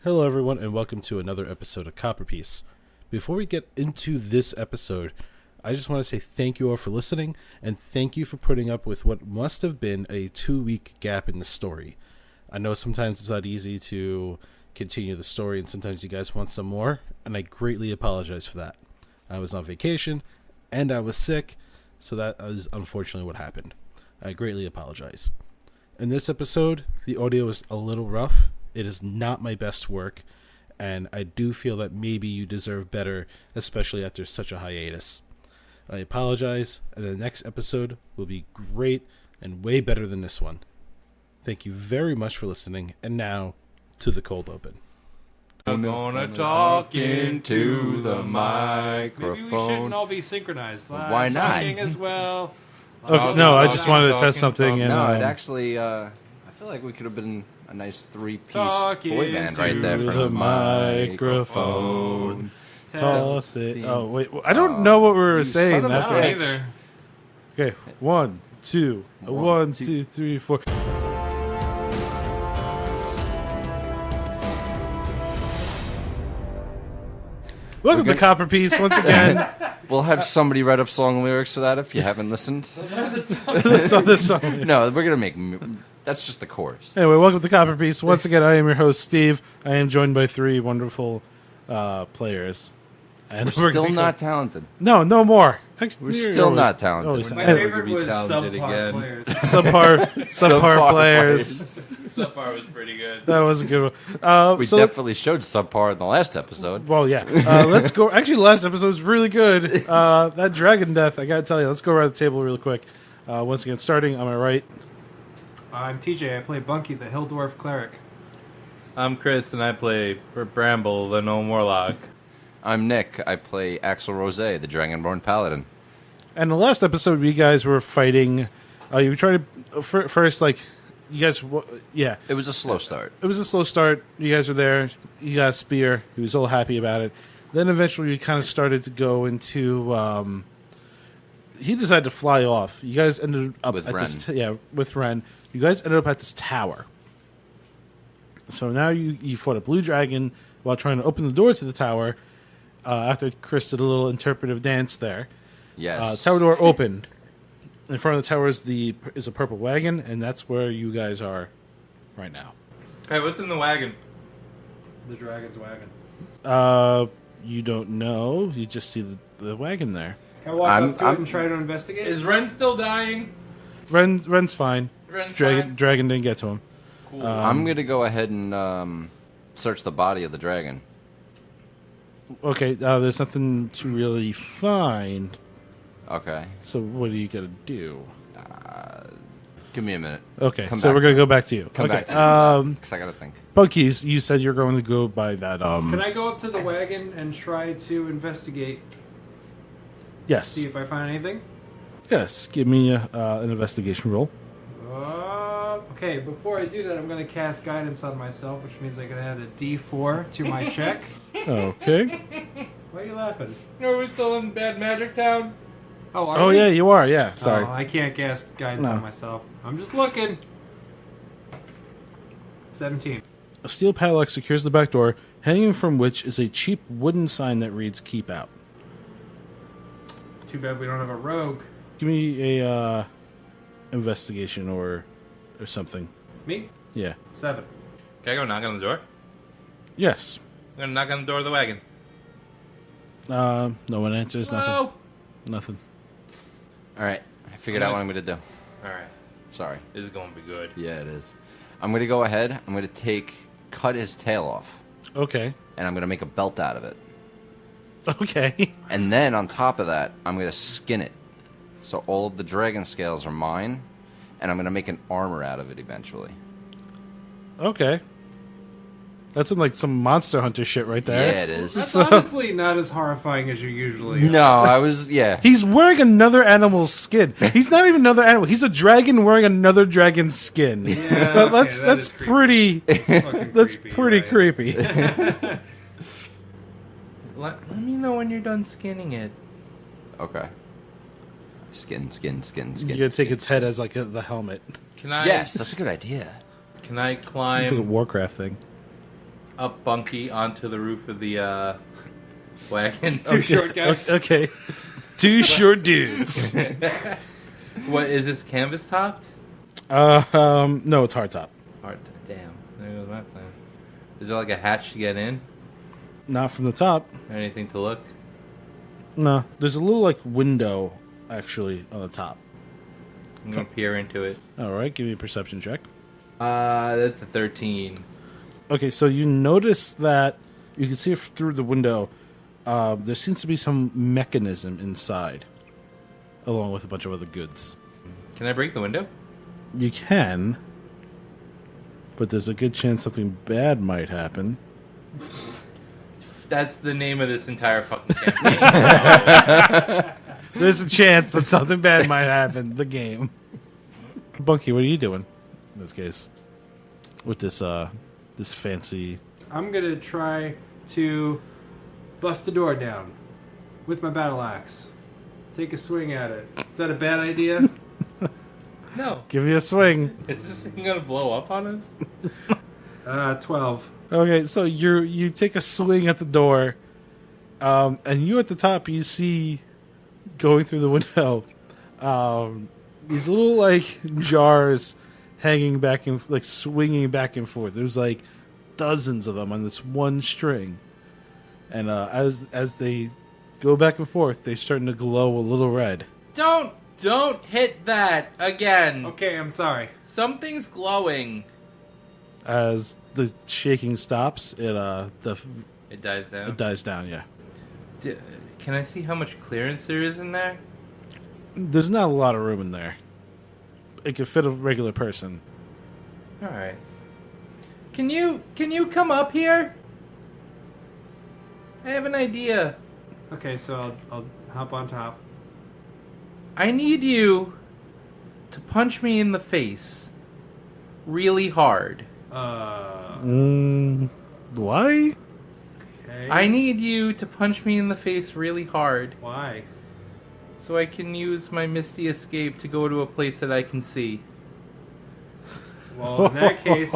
Hello everyone and welcome to another episode of Copperpiece. Before we get into this episode, I just want to say thank you all for listening and thank you for putting up with what must have been a 2-week gap in the story. I know sometimes it's not easy to continue the story and sometimes you guys want some more, and I greatly apologize for that. I was on vacation and I was sick, so that is unfortunately what happened. I greatly apologize. In this episode, the audio is a little rough. It is not my best work, and I do feel that maybe you deserve better, especially after such a hiatus. I apologize, and the next episode will be great and way better than this one. Thank you very much for listening, and now to the cold open. I'm gonna talk into the microphone. Maybe we shouldn't all be synchronized. Why not? Talking as well. Okay, no, I just wanted to test something. And, no, it actually, I feel like we could have been a nice 3-piece boy band right there to for the the microphone. Toss it. Oh, wait. I don't know what we were saying. son of a After. I bitch. don't either. Okay, 1, 2, 1, 2, 3, 4. Welcome to Copperpiece once again. We'll have somebody write up song lyrics for that if you haven't listened. this song. No, we're gonna make. That's just the chorus. Anyway, welcome to Copperpiece. Once again, I am your host, Steve. I am joined by 3 wonderful players. And We're still gonna not talented. No more. Actually, We're you're still always- not talented. always My talented. favorite was subpar players. Subpar players. Subpar was pretty good. That was a good one. We definitely showed subpar in the last episode. Well, yeah. Let's go. Actually, the last episode was really good. That dragon death, I gotta tell you. Let's go around the table real quick. Once again, starting on my right. I'm TJ. I play Bunky, the Hill Dwarf Cleric. I'm Chris, and I play Bramble, the Gnome Warlock. I'm Nick. I play Axel Rose, the Dragonborn Paladin. And the last episode, you guys were fighting. You were trying to first, like, you guys. Yeah, It was a slow start. it was a slow start. You guys were there. You got a spear. He was all happy about it. Then eventually, you kind of started to go into. He decided to fly off. You guys ended up With at Ren. this. With Ren. You guys ended up at this tower. So now you fought a blue dragon while trying to open the door to the tower. After Chris did a little interpretive dance there, Yes. tower door opened. In front of the tower is a purple wagon, and that's where you guys are right now. Hey, what's in the wagon? The Dragon's Wagon. You don't know. You just see the wagon there. Can I walk I'm- up to it and try to investigate? Is Ren still dying? Ren's fine. Ren's Dragon didn't get to him. Cool. I'm going to go ahead and search the body of the dragon. Okay, there's nothing to really find. Okay. So what are you gonna do? Give me a minute. Okay, Come so back we're to gonna go back to you. Come okay. back to me. Because I got to think. Bunkies, you said you're going to go by that. Can I go up to the wagon and try to investigate, Yes. see if I find anything? Yes. Give me an investigation roll. Okay, before I do that, I'm going to cast Guidance on myself, which means I can add a D4 to my check. Okay. Why are you laughing? Are we still in Bad Magic Town? Oh, are Oh we? yeah, you are. Yeah. Sorry. Oh, I can't cast Guidance No. on myself. I'm just looking. 17. A steel padlock secures the back door, hanging from which is a cheap wooden sign that reads "Keep Out." Too bad we don't have a rogue. Give me a investigation or something. Me? Yeah. 7. Can I go knock on the door? Yes. I'm gonna knock on the door of the wagon. No one answers. Nothing. Whoa! Nothing. All right. I figured out what I'm going to do. Alright, Sorry. this is gonna be good. Yeah, it is. I'm going to go ahead. I'm going to cut his tail off, Okay. and I'm going to make a belt out of it. Okay. And then on top of that, I'm going to skin it. So all of the dragon scales are mine, and I'm going to make an armor out of it eventually. Okay. That's like some Monster Hunter shit right there. Yeah, it is. That's honestly not as horrifying as you usually are. No, I was, yeah. He's wearing another animal's skin. He's not even another animal. He's a dragon wearing another dragon's skin. Yeah, that's okay, that that's is pretty. Fucking That's creepy, pretty you're right. creepy. Let me know when you're done skinning it. Okay. Skin. You gotta take its head as like the helmet. Can I? Yes, that's a good idea. Can I It's climb? like a Warcraft thing. up Bunky onto the roof of the wagon. Two short guys. Okay. Two short dudes. What is this, canvas topped? No, it's hardtop. Hard. Damn. There goes my plan. Is there like a hatch to get in? Not from the top. Or anything to look? No, there's a little like window actually on the top. I'm gonna peer into it. All right, give me a perception check. That's a 13. Okay, so you notice that you can see through the window. There seems to be some mechanism inside, along with a bunch of other goods. Can I break the window? You can, but there's a good chance something bad might happen. That's the name of this entire fucking campaign. There's a chance, but something bad might happen. The game. Bunky, what are you doing in this case? With this this fancy... I'm gonna try to bust the door down with my battle axe. Take a swing at it. Is that a bad idea? No. Give me a swing. Is this thing gonna blow up on us? 12. Okay, so you take a swing at the door, and you at the top, you see, going through the window, these little, like, jars hanging back and, like, swinging back and forth. There's, like, dozens of them on this one string. And as they go back and forth, they're starting to glow a little red. Don't hit that again. Okay, I'm sorry. Something's glowing. As the shaking stops, it dies down. it dies down, yeah. Can I see how much clearance there is in there? There's not a lot of room in there. It could fit a regular person. All right. Can you come up here? I have an idea. Okay, so I'll hop on top. I need you to punch me in the face really hard. Why? Okay. I need you to punch me in the face really hard Why? so I can use my Misty Escape to go to a place that I can see. Well, in that case,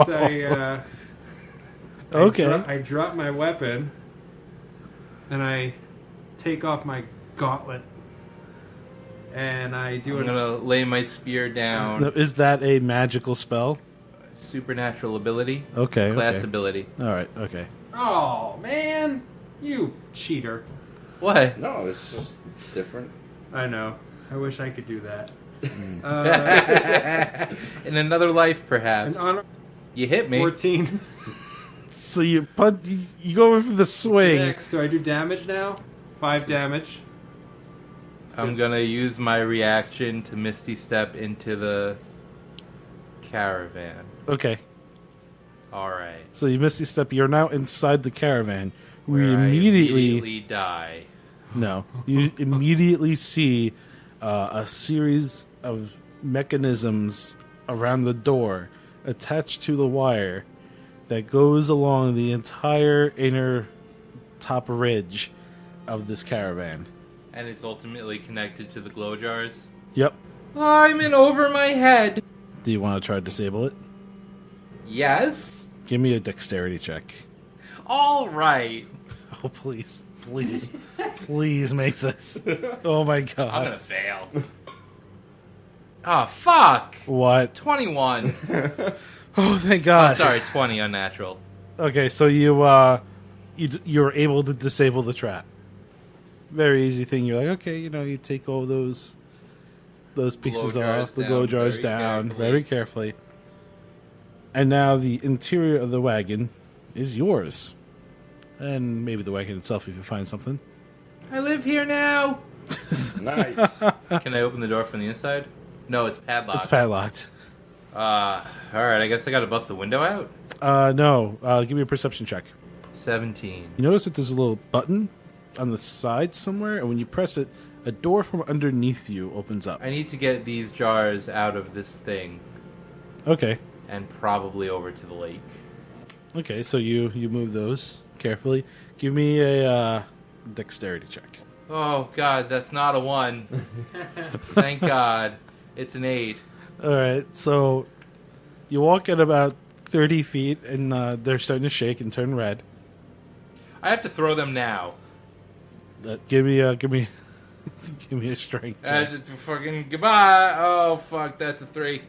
Okay. I drop my weapon, and I take off my gauntlet, and I do I'm gonna lay my spear down. Now, is that a magical spell? Supernatural ability. Okay. Class okay. ability. All right. Okay. Oh man, you cheater! What? No, it's just different. I know. I wish I could do that. In another life, perhaps. An honor You hit me. 14. So you punch. You go in for the swing. Next, do I do damage now? 5 damage. I'm gonna use my reaction to Misty Step into the caravan. Okay. Alright. So you Misty Step. You're now inside the caravan. We Where I immediately die. no. You immediately see a series of mechanisms around the door attached to the wire that goes along the entire inner top ridge of this caravan. And it's ultimately connected to the glow jars. Yep. I'm in over my head. Do you want to try to disable it? Yes. Give me a dexterity check. All right. Oh, please. Please. Please make this. Oh, my God. I'm gonna fail. Oh, fuck. What? 21. Oh, thank Oh, God. sorry, 20 unnatural. Okay, so you're able to disable the trap. Very easy thing. You're like, okay, you take all those pieces Glow jars off, the glow down jars very down carefully. very carefully. And now the interior of the wagon is yours. And maybe the wagon itself if you find something. I live here now. Nice. Can I open the door from the inside? No, it's padlocked. It's padlocked. Alright, I guess I gotta bust the window out. No. Give me a perception check. 17. You notice that there's a little button on the side somewhere, and when you press it, a door from underneath you opens up. I need to get these jars out of this thing Okay. and probably over to the lake. Okay, so you move those carefully. Give me a dexterity check. Oh god, that's not a 1. Thank god. It's an 8. All right, so you walk at about 30 feet, and they're starting to shake and turn red. I have to throw them now. Give me give me a strength. Just fucking goodbye. Oh fuck, that's a 3.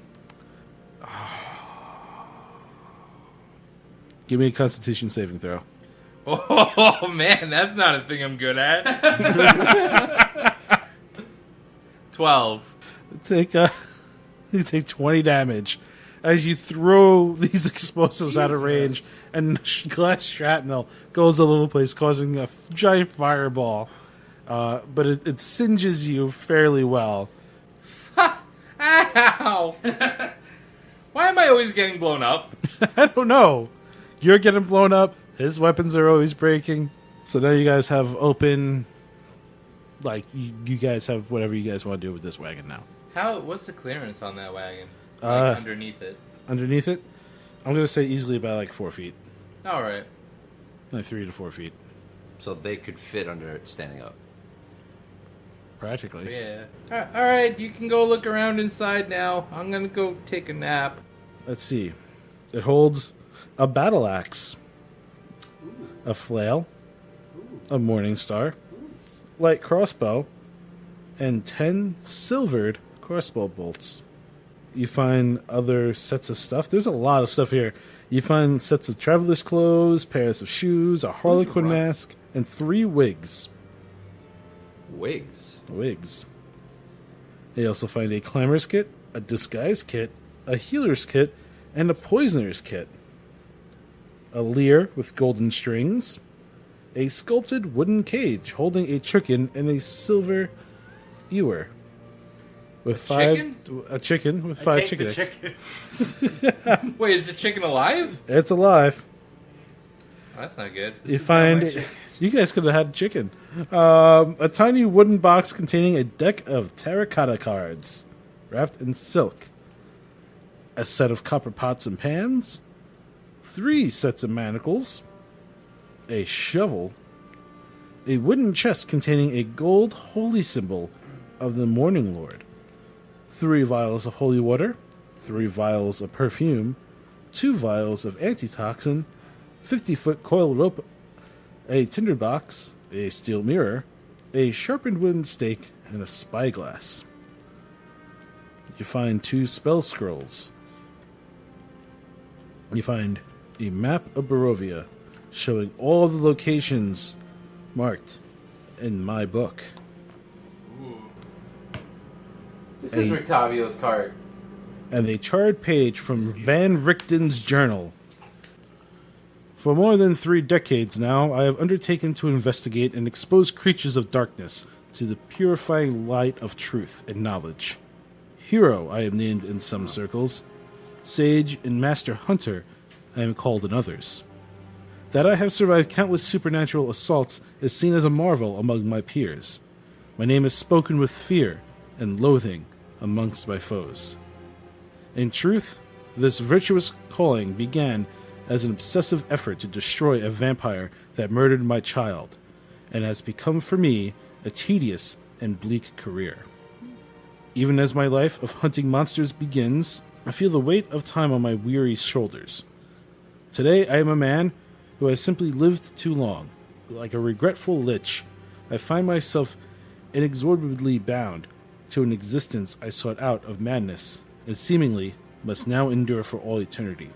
Give me a Constitution saving throw. Oh man, that's not a thing I'm good at. 12. You take 20 damage as you throw these explosives out of range, and glass shrapnel goes all over the place, causing a giant fireball. But it singes you fairly well. Ow! Why am I always getting blown up? I don't know. You're getting blown up. His weapons are always breaking. So now you guys have open... Like, you guys have whatever you guys want to do with this wagon now. What's the clearance on that wagon? Like underneath it. Underneath it? I'm going to say easily about like 4 feet. Alright. Like 3 to 4 feet. So they could fit under it standing up. Practically. Yeah. Alright, you can go look around inside now. I'm gonna go take a nap. Let's see. It holds a battle axe, a flail, a morning star, light crossbow, and 10 silvered crossbow bolts. You find other sets of stuff. There's a lot of stuff here. You find sets of traveler's clothes, pairs of shoes, a harlequin mask, and 3 wigs. Wigs. You also find a climber's kit, a disguise kit, a healer's kit, and a poisoner's kit. A lyre with golden strings, a sculpted wooden cage holding a chicken and a silver ewer. With a chicken with 5 chicken eggs. Wait, is the chicken alive? It's alive. Oh, that's not good. You find... You guys could have had chicken. A tiny wooden box containing a deck of terracotta cards wrapped in silk. A set of copper pots and pans. 3 sets of manacles. A shovel. A wooden chest containing a gold holy symbol of the Morning Lord. 3 vials of holy water. 3 vials of perfume. 2 vials of antitoxin. 50-foot coil rope. A tinderbox, a steel mirror, a sharpened wooden stake, and a spyglass. You find 2 spell scrolls. You find a map of Barovia showing all the locations marked in my book. Ooh. This is Rictavio's cart. And a charred page from Van Richten's journal. For more than 3 decades now, I have undertaken to investigate and expose creatures of darkness to the purifying light of truth and knowledge. Hero, I am named in some circles. Sage and Master Hunter, I am called in others. That I have survived countless supernatural assaults is seen as a marvel among my peers. My name is spoken with fear and loathing amongst my foes. In truth, this virtuous calling began as an obsessive effort to destroy a vampire that murdered my child, and has become for me a tedious and bleak career. Even as my life of hunting monsters begins, I feel the weight of time on my weary shoulders. Today I am a man who has simply lived too long. Like a regretful lich, I find myself inexorably bound to an existence I sought out of madness, and seemingly must now endure for all eternity.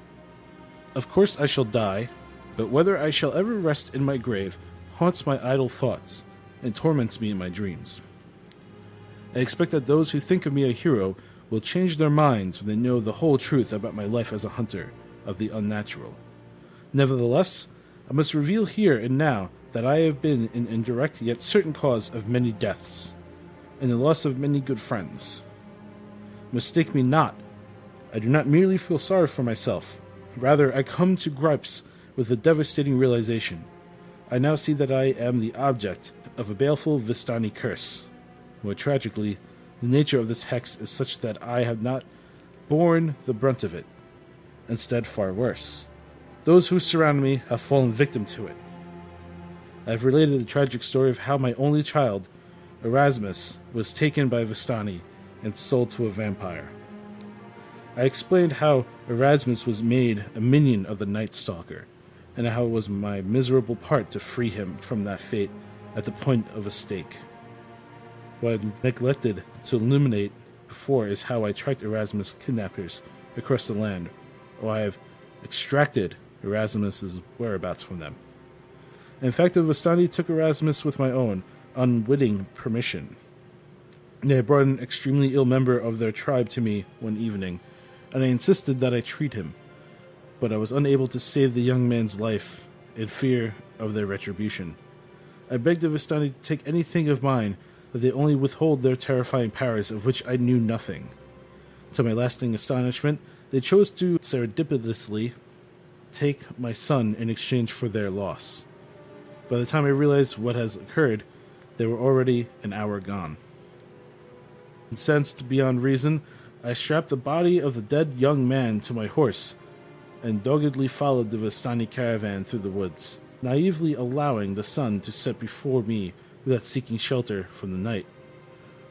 Of course I shall die, but whether I shall ever rest in my grave haunts my idle thoughts and torments me in my dreams. I expect that those who think of me a hero will change their minds when they know the whole truth about my life as a hunter of the unnatural. Nevertheless, I must reveal here and now that I have been an indirect yet certain cause of many deaths, and the loss of many good friends. Mistake me not, I do not merely feel sorry for myself. Rather, I come to gripes with the devastating realization. I now see that I am the object of a baleful Vistani curse. More tragically, the nature of this hex is such that I have not borne the brunt of it. Instead, far worse. Those who surround me have fallen victim to it. I have related the tragic story of how my only child, Erasmus, was taken by Vistani and sold to a vampire. I explained how Erasmus was made a minion of the Night Stalker, and how it was my miserable part to free him from that fate at the point of a stake. What I neglected to illuminate before is how I tracked Erasmus' kidnappers across the land, or I have extracted Erasmus' whereabouts from them. In fact, the Vistani took Erasmus with my own, unwitting permission. They had brought an extremely ill member of their tribe to me one evening, and I insisted that I treat him, but I was unable to save the young man's life in fear of their retribution. I begged the Vistani to take anything of mine, that they only withhold their terrifying powers of which I knew nothing. To my lasting astonishment, they chose to serendipitously take my son in exchange for their loss. By the time I realized what has occurred, they were already an hour gone. Incensed beyond reason, I strapped the body of the dead young man to my horse and doggedly followed the Vistani caravan through the woods, naively allowing the sun to set before me without seeking shelter from the night.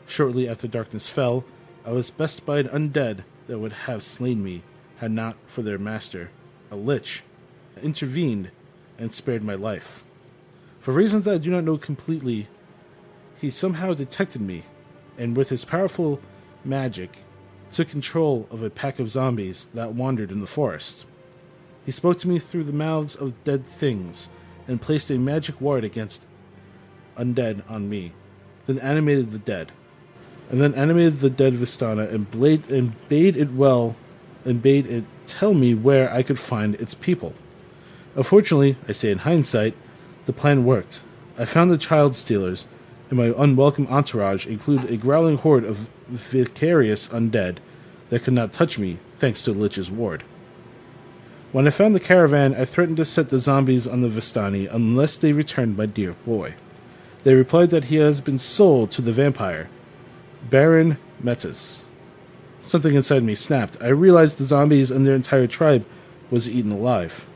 Shortly after darkness fell, I was bested by an undead that would have slain me had not for their master, a lich, intervened and spared my life. For reasons that I do not know completely, he somehow detected me, and with his powerful magic, took control of a pack of zombies that wandered in the forest. He spoke to me through the mouths of dead things, and placed a magic ward against undead on me, then animated the dead. And then animated the dead Vistana and bade it tell me where I could find its people. Unfortunately, I say in hindsight, the plan worked. I found the child stealers, and my unwelcome entourage included a growling horde of vicarious undead that could not touch me, thanks to the Lich's ward. When I found the caravan, I threatened to set the zombies on the Vistani unless they returned my dear boy. They replied that he has been sold to the vampire, Baron Metis. Something inside me snapped. I realized the zombies and their entire tribe was eaten alive.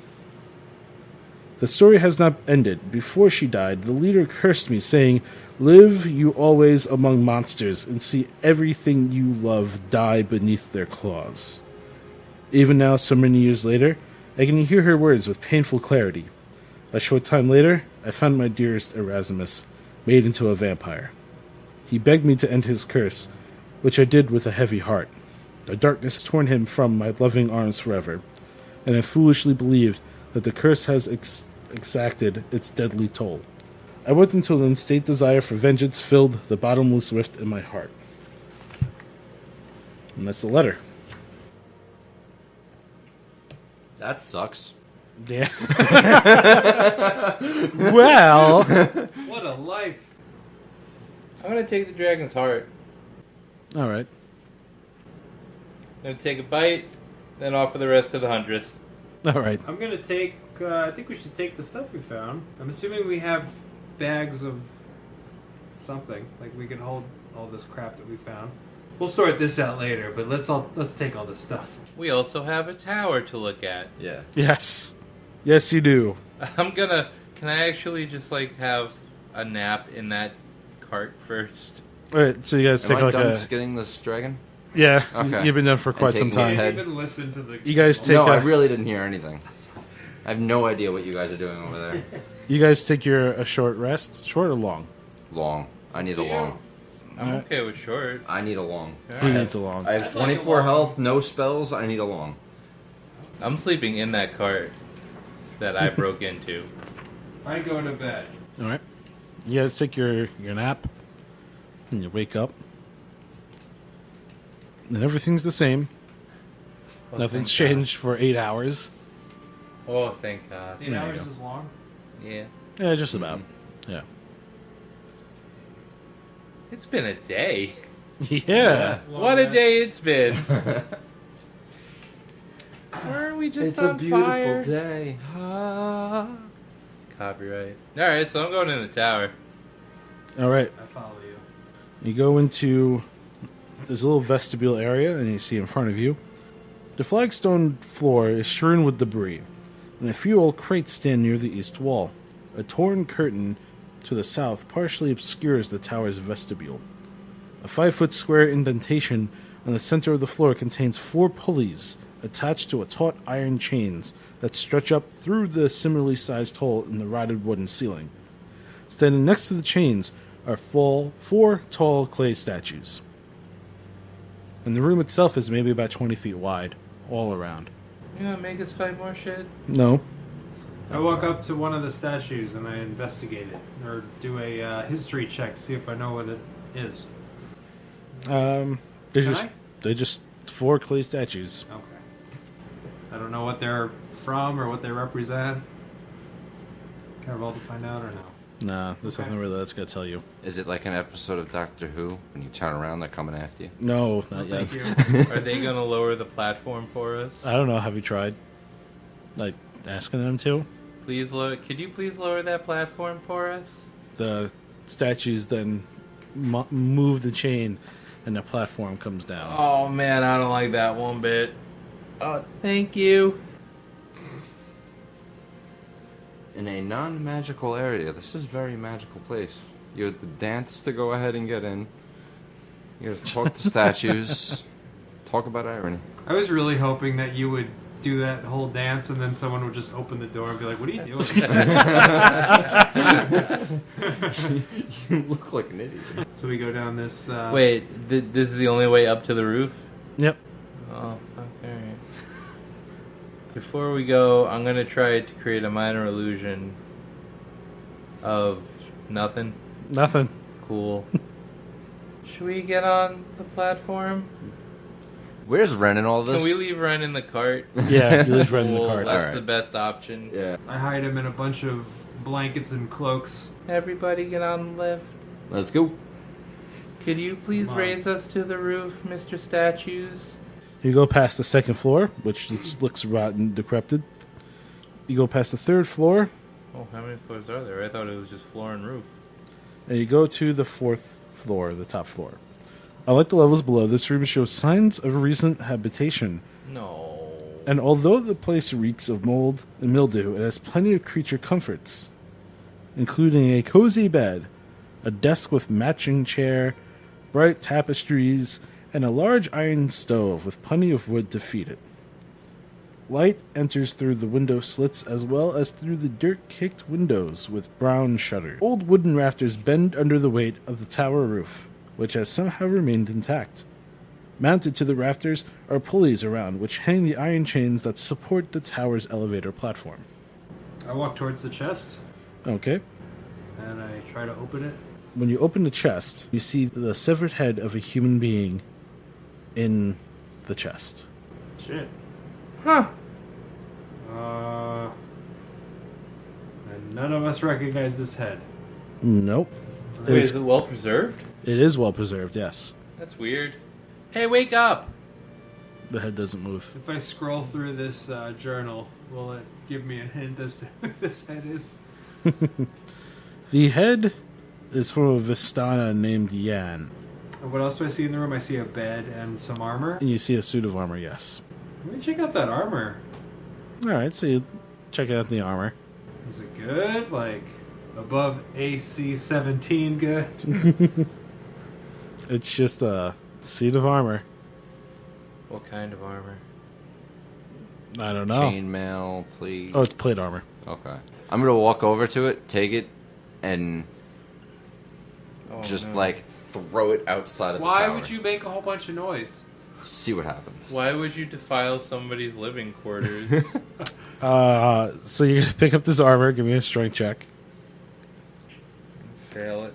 The story has not ended. Before she died, the leader cursed me, saying, "Live you always among monsters, and see everything you love die beneath their claws." Even now, so many years later, I can hear her words with painful clarity. A short time later, I found my dearest Erasmus, made into a vampire. He begged me to end his curse, which I did with a heavy heart. The darkness has torn him from my loving arms forever, and I foolishly believed that the curse has exacted its deadly toll. I went until an instate desire for vengeance filled the bottomless rift in my heart. And that's the letter. That sucks. Yeah. Well. What a life. I'm gonna take the dragon's heart. All right. I'm gonna take a bite, then offer the rest to the huntress. All right. I'm gonna take. I think we should take the stuff we found. I'm assuming we have bags of something. Like we can hold all this crap that we found. We'll sort this out later, but let's take all this stuff. We also have a tower to look at. Yeah. Yes. Yes, you do. Can I actually just have a nap in that cart first? All right. So you guys Am take I done a. skinning this dragon? Yeah. Okay. You've been done for quite some taking his time. head. Even listen to the. You guys take. No, I really didn't hear anything. I have no idea what you guys are doing over there. You guys take a short rest, short or long. Long. I need a long. I'm Alright. okay with short. I need a long. He needs a long. I have That's like a 24 long. health, no spells. I need a long. I'm sleeping in that cart that I broke into. I go to bed. All right. You guys take your nap, and you wake up, and everything's the same. Oh, Nothing's thank God. changed for 8 hours. Oh, thank God. 8 you hours go. is long. Yeah. Yeah, just about. Yeah. It's been a day. Yeah. What a day it's been. Aren't we just on fire? day. Copyright. Alright, so I'm going in the tower. All right. I follow you. You go into this little vestibule area, and you see in front of you, the flagstone floor is strewn with debris, and a few old crates stand near the east wall. A torn curtain to the south partially obscures the tower's vestibule. A 5-foot square indentation and the center of the floor contains 4 pulleys attached to a taut iron chains that stretch up through the similarly sized hole in the rotted wooden ceiling. Standing next to the chains are 4 tall clay statues. And the room itself is maybe about 20 feet wide, all around. You gonna make us fight more shit? No. I walk up to one of the statues and I investigate it, or do a history check, see if I know what it is. They're Can they're just 4 clay statues. Okay. I don't know what they're from or what they represent. Can I roll to find out or no? Nah, there's Okay. nothing really that's gonna tell you. Is it like an episode of Doctor Who? When you turn around, they're coming after you? No, No, not yet. thank you. Are they gonna lower the platform for us? I don't know. Have you tried, like, asking them to? Please lower. Could you please lower that platform for us? The statues then move the chain, and the platform comes down. Oh man, I don't like that one bit. Oh, thank you. In a non-magical area, this is a very magical place. You have the dance to go ahead and get in. You have to talk to statues. Talk about irony. I was really hoping that you would do that whole dance and then someone would just open the door and be like, "What are you doing?" You look like an idiot. So we go down this. Wait, this is the only way up to the roof? Yep. Oh, okay. Before we go, I'm gonna try to create a minor illusion of nothing. Nothing. Cool. Should we get on the platform? Where's Ren in all this? Can we leave Ren in the cart? Yeah, you leave Ren in the Cool, cart. That's Alright. the best option. Yeah. I hide him in a bunch of blankets and cloaks. Everybody get on the lift. Let's go. Could you please Come on. raise us to the roof, Mr. Statues? You go past the second floor, which just looks rotten, decrepit. You go past the third floor, Oh, how many floors are there? I thought it was just floor and roof. and you go to the 4th floor, the top floor. Unlike the levels below, this room shows signs of recent habitation. No. And although the place reeks of mold and mildew, it has plenty of creature comforts, including a cozy bed, a desk with matching chair, bright tapestries, and a large iron stove with plenty of wood to feed it. Light enters through the window slits as well as through the dirt-kicked windows with brown shutters. Old wooden rafters bend under the weight of the tower roof, which has somehow remained intact. Mounted to the rafters are pulleys around which hang the iron chains that support the tower's elevator platform. I walk towards the chest Okay. and I try to open it. When you open the chest, you see the severed head of a human being in the chest. Shit. Huh. And none of us recognize this head. Nope. Wait, It's- is it well preserved? It is well preserved, yes. That's weird. Hey, wake up! The head doesn't move. If I scroll through this journal, will it give me a hint as to who this head is? The head is from a Vistana named Yan. And what else do I see in the room? I see a bed and some armor. And you see a suit of armor, yes. Let me check out that armor. Alright, so you check out the armor. Is it good? Like, above AC 17 good? It's just a suit of armor. What kind of armor? I don't know. Chainmail, please. Oh, it's plate armor. Okay. I'm gonna walk over to it, take it, and Oh, just no. like throw it outside of the Why tower. would you make a whole bunch of noise? See what happens. Why would you defile somebody's living quarters? So you're gonna pick up this armor, give me a strength check. Fail it.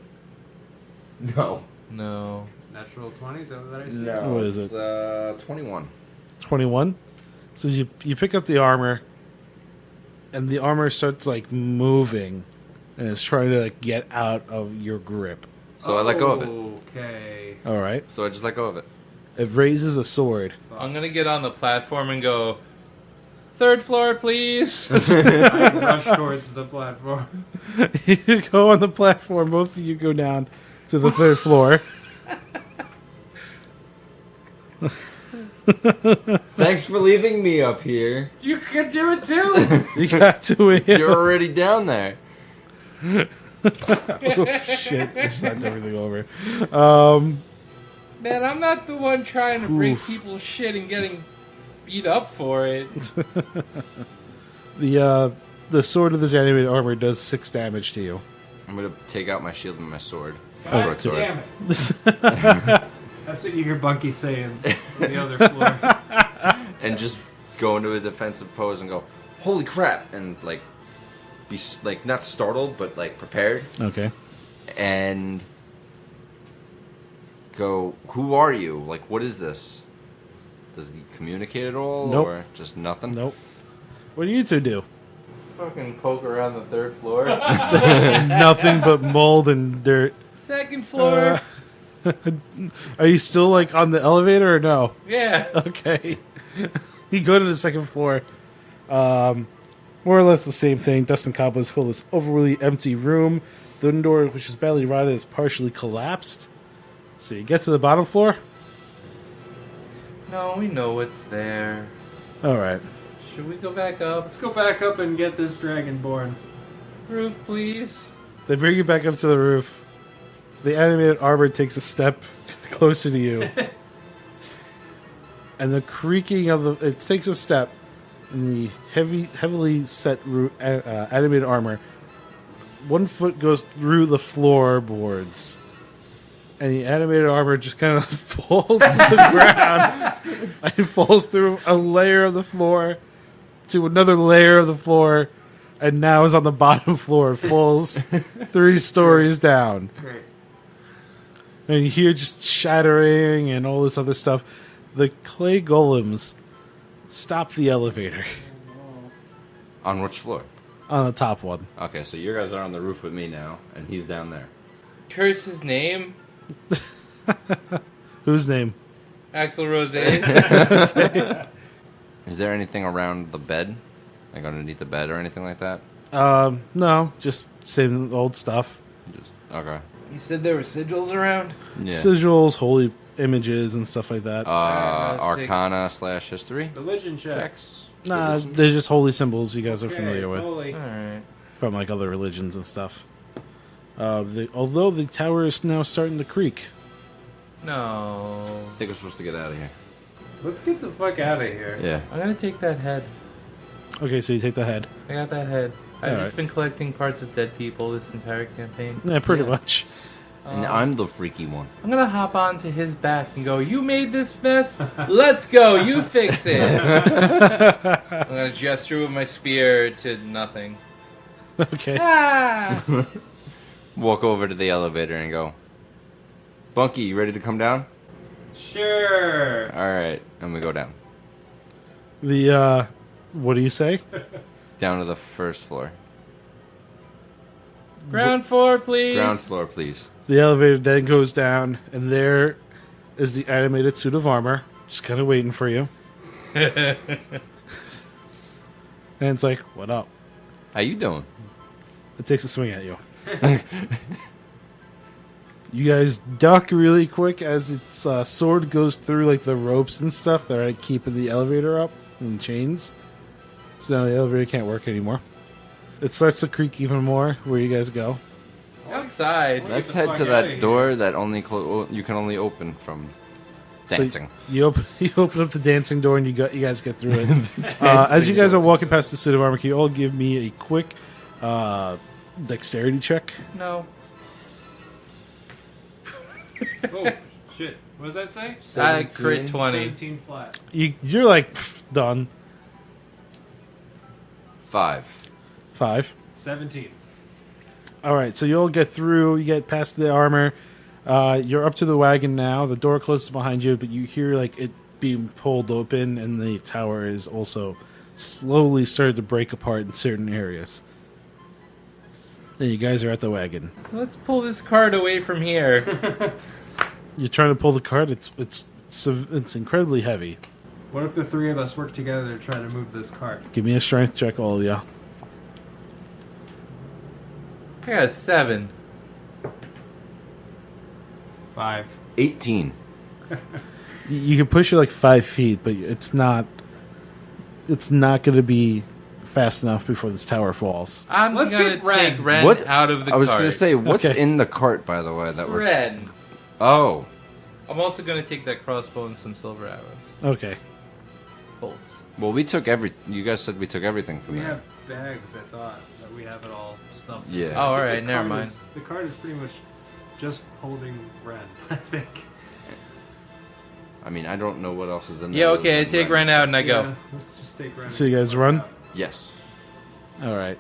No. No. Natural 20, is that what I see? No. What is it's, 21. 21. So you pick up the armor, and the armor starts like moving, and it's trying to like, get out of your grip. So I let go of it. Okay. All right. So I just let go of it. It raises a sword. I'm gonna get on the platform and go, 3rd floor, please! I rush towards the platform. You go on the platform. Both of you go down to the 3rd floor. Thanks for leaving me up here. You can do it too! You got to it. You're already down there. Oh, shit. I just knocked everything over. Man, I'm not the one trying to bring Oof. people's shit and getting beat up for it. The sword of this animated armor does 6 damage to you. I'm gonna take out my shield and my sword. God Short sword. damn it. That's what you hear Bunky saying on the other floor. And just go into a defensive pose and go, holy crap, and be not startled but prepared, Okay. and go, who are you? What is this? Does he communicate at all? Nope. Or just nothing? Nope. What do you two do? Fucking poke around the 3rd floor. Nothing but mold and dirt. 2nd floor. Are you still on the elevator or no? Yeah. Okay. You go to the 2nd floor. More or less the same thing. Dust and cobwebs fill this overly empty room. The door, which is badly rotted, is partially collapsed. So you get to the bottom floor. No, we know what's there. All right. Should we go back up? Let's go back up and get this dragonborn. Roof, please. They bring you back up to the roof. The animated arbor takes a step closer to you. And the creaking of it takes a step. And the heavily set animated armor, 1 foot goes through the floorboards. And the animated armor just kind of falls to the ground. And falls through a layer of the floor to another layer of the floor. And now is on the bottom floor. It falls 3 stories down. Great. And you hear just shattering and all this other stuff. The clay golems stop the elevator On which floor? on the top one. Okay, so you guys are on the roof with me now, and he's down there. Curse his name. Whose name? Axel Rose. Is there anything around the bed? Underneath the bed or anything like that? No, just same old stuff. Just okay. You said there were sigils around? Yeah. Sigils, holy images, and stuff like that. Alright, let's Arcana/history Religion check. checks. Nah, Religion? they're just holy symbols you guys are Okay, familiar it's with holy. Alright. from other religions and stuff. Although the tower is now starting to creak. No. I think we're supposed to get out of here. Let's get the fuck out of here. Yeah. I'm gonna take that head. Okay, so you take the head. I got that head. I've Alright. just been collecting parts of dead people this entire campaign. Yeah, pretty much. And I'm the freaky one. I'm gonna hop onto his back and go, you made this mess? Let's go, you fix it! I'm gonna gesture with my spear to nothing. Okay. Ah! Walk over to the elevator and go, Bunky, you ready to come down? Sure. Alright. And we go down. What do you say? Down to the 1st floor. Ground floor, please! Ground floor, please. The elevator then goes down, and there is the animated suit of armor, just kind of waiting for you. And it's like, what up? How you doing? It takes a swing at you. You guys duck really quick as its sword goes through the ropes and stuff that are keeping the elevator up and chains. So now the elevator can't work anymore. It starts to creak even more. Where you guys go? Outside. Let's the head fuck to outta that here. door that you can only open from dancing. So you open up the dancing door and you guys get through it. As you guys are walking past the suit of armor, can you all give me a quick dexterity check? No. Oh, shit. What does that say? I crit 20. 17 flat. You're like, "Pfft, done. 5. 5. 17. All right, so you all get through. You get past the armor. You're up to the wagon now. The door closes behind you, but you hear it being pulled open, and the tower is also slowly started to break apart in certain areas. And you guys are at the wagon. Let's pull this cart away from here. You're trying to pull the cart. It's incredibly heavy. What if the 3 of us work together to try to move this cart? Give me a strength check, all of ya. I got a 7. 5. 18. You can push it 5 feet, but it's not. It's not going to be fast enough before this tower falls. I'm Let's gonna get Ren. take Ren out of the I was cart. going to say, what's Okay. in the cart, by the way? That we're... Ren. Oh. I'm also gonna take that crossbow and some silver arrows. Okay. Bolts. Well, you guys said we took everything from We there. have bags, I thought, that we have it all stuffed. Yeah. I think Oh, the alright, never cart mind. The card is pretty much just holding Ren, I think. I mean, I don't know what else is in there. Yeah, other okay, I than take Ren. Ren out and I Yeah, go. let's just take Ren. So you guys run? Yes. All right.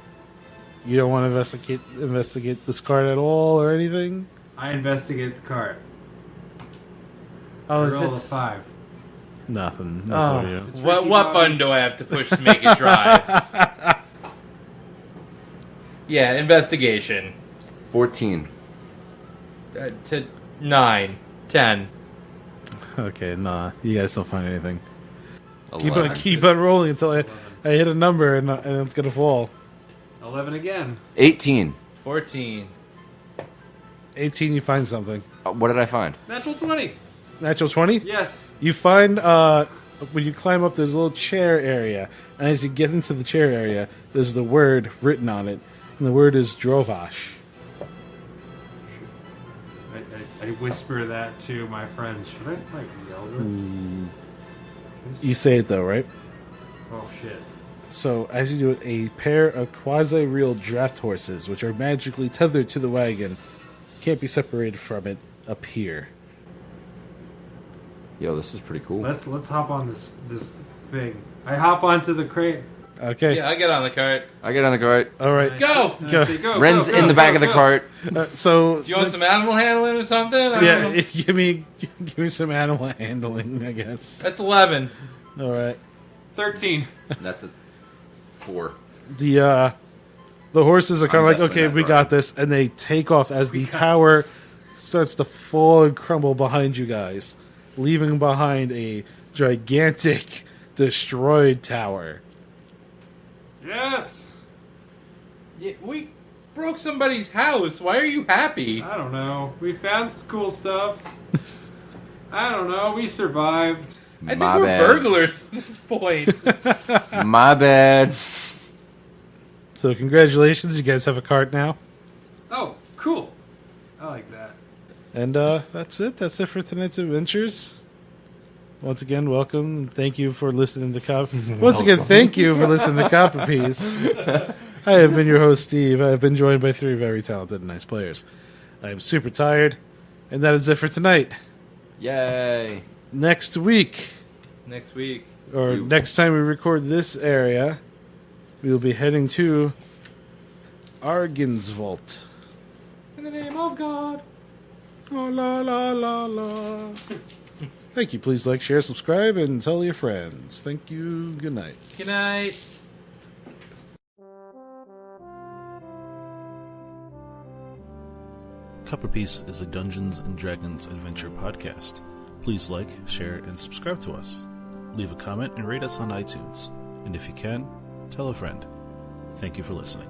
You don't want to investigate this card at all or anything? I investigate the cart. Oh, I is roll a this... 5. Nothing. Oh, Not for you. It's what Ricky button Bobby's. do I have to push to make it drive? Yeah, investigation. 14. To 9, 10. Okay, nah. You guys don't find anything. 11. Keep on rolling until I hit a number and it's gonna fall. 11 again. 18. 14. 18, you find something. What did I find? Natural 20. Natural 20? Yes. You find, when you climb up, there's a little chair area. And as you get into the chair area, there's the word written on it. And the word is Drovash. I whisper that to my friends. Should I like yell this? You say it though, right? Oh shit. So, as you do it, a pair of quasi-real draft horses, which are magically tethered to the wagon, can't be separated from it, appear. Yo, this is pretty cool. Let's hop on this thing. I hop onto the crate. Okay. Yeah, I get on the cart. I get on the cart. All right. And Go! I Go. say, go! Ren's go, in the back go, of the go. cart. So, Do you want some animal handling or something? I don't know. yeah, give me some animal handling, I guess. That's 11. All right. 13. That's a 4. The horses are kind I'm of like, definitely okay, not we got this, and they take off as the tower starts to fall and crumble behind you guys, leaving behind a gigantic, destroyed tower. Yes. Yeah, we broke somebody's house. Why are you happy? I don't know. We found cool stuff. I don't know. We survived. I think My we're bad. burglars at this point. My bad. So, congratulations, you guys have a cart now. Oh, cool. I like that. And that's it. That's it for tonight's adventures. Once again, welcome. Thank you for listening to Once again, thank you for listening to Copper Piece. I have been your host, Steve. I have been joined by 3 very talented and nice players. I am super tired, and that is it for tonight. Yay. Next week, Next week. or next time we record this area, we will be heading to Argan's Vault. In the name of God. La la la la la. Thank you. Please like, share, subscribe, and tell your friends. Thank you. Good night. Good night. Copperpiece is a Dungeons & Dragons adventure podcast. Please like, share, and subscribe to us. Leave a comment and rate us on iTunes. And if you can, tell a friend. Thank you for listening.